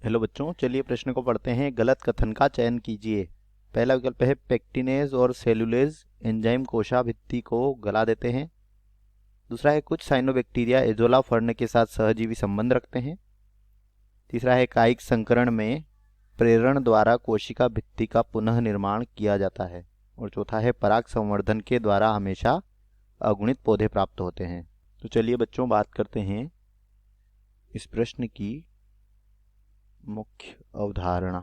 Hello बच्चों, चलिए प्रश्न को पढ़ते हैं। गलत कथन का चयन कीजिए। पहला विकल्प है पेक्टिनेज और सेलुलेज एंजाइम कोशाभित्ति को गला देते हैं। दूसरा है कुछ साइनोबैक्टीरिया एजोला फर्न के साथ सहजीवी संबंध रखते हैं। तीसरा है कायिक संकरण में प्रेरण द्वारा कोशिका भित्ति का पुनः निर्माण किया जाता है। और चौथा है पराग संवर्धन के द्वारा हमेशा अगुणित पौधे प्राप्त होते हैं। तो चलिए बच्चों बात करते हैं इस प्रश्न की मुख्य अवधारणा,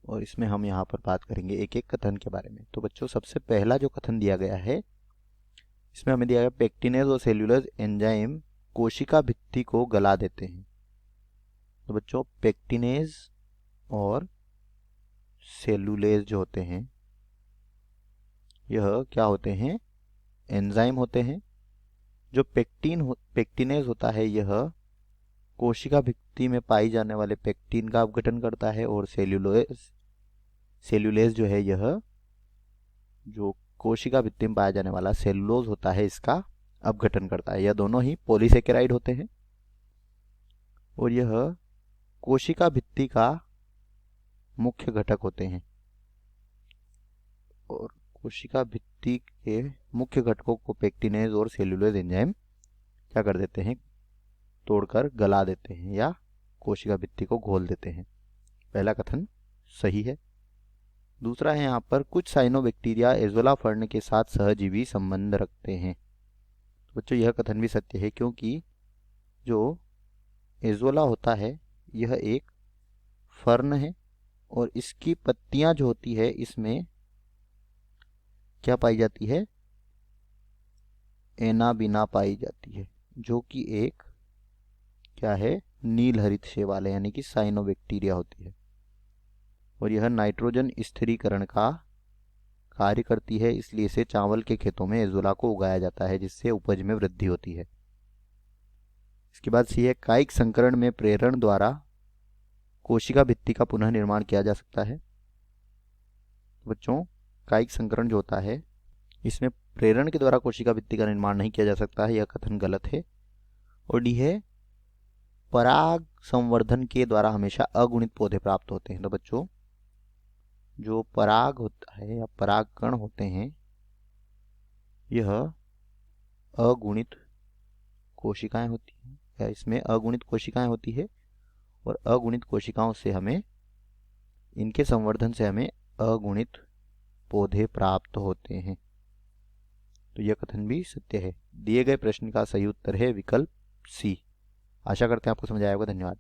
और इसमें हम यहाँ पर बात करेंगे एक एक कथन के बारे में। तो बच्चों सबसे पहला जो कथन दिया गया है, इसमें हमें दिया गया पेक्टिनेज और सेल्यूलोज एंजाइम कोशिका भित्ति को गला देते हैं। तो बच्चों पेक्टिनेज और सेल्यूलेज जो होते हैं यह क्या होते हैं? एंजाइम होते हैं। जो पेक्टिनेज होता है यह कोशिका भित्ति में पाई जाने वाले पेक्टिन का अपघटन करता है, और सेल्यूलेज जो है यह जो कोशिका भित्ति में पाया जाने वाला सेलुलोज होता है इसका अपघटन करता है। यह दोनों ही पॉलीसेकेराइड होते हैं और यह कोशिका भित्ति का मुख्य घटक होते हैं। और कोशिका भित्ति के मुख्य घटकों को पेक्टिनेज और सेल्यूलोज एंजाइम क्या कर देते हैं? तोड़कर गला देते हैं या कोशिका भित्ति को घोल देते हैं। पहला कथन सही है। दूसरा है यहाँ पर कुछ साइनोबैक्टीरिया एजोला फर्न के साथ सहजीवी संबंध रखते हैं। तो बच्चों यह कथन भी सत्य है, क्योंकि जो एजोला होता है यह एक फर्न है और इसकी पत्तियां जो होती है इसमें क्या पाई जाती है? एनाबिना पाई जाती है, जो कि एक क्या है? नील हरित शैवाल है, यानी कि साइनोबैक्टीरिया होती है। और यह नाइट्रोजन स्थिरीकरण का कार्य करती है, इसलिए इसे चावल के खेतों में एजोला को उगाया जाता है, जिससे उपज में वृद्धि होती है। इसके बाद सी है कायिक संकरण में प्रेरण द्वारा कोशिका भित्ति का पुनः निर्माण किया जा सकता है। बच्चों कायिक संकरण जो होता है इसमें प्रेरण के द्वारा कोशिका भित्ति का निर्माण नहीं किया जा सकता है, यह कथन गलत है। और डी है पराग संवर्धन के द्वारा हमेशा अगुणित पौधे प्राप्त होते हैं। तो बच्चों जो पराग होता है या परागकण होते हैं यह अगुणित कोशिकाएं होती हैं, या इसमें अगुणित कोशिकाएं होती है, और अगुणित कोशिकाओं से हमें इनके संवर्धन से हमें अगुणित पौधे प्राप्त होते हैं। तो यह कथन भी सत्य है। दिए गए प्रश्न का सही उत्तर है विकल्प सी। आशा करते हैं आपको समझ आया होगा। धन्यवाद।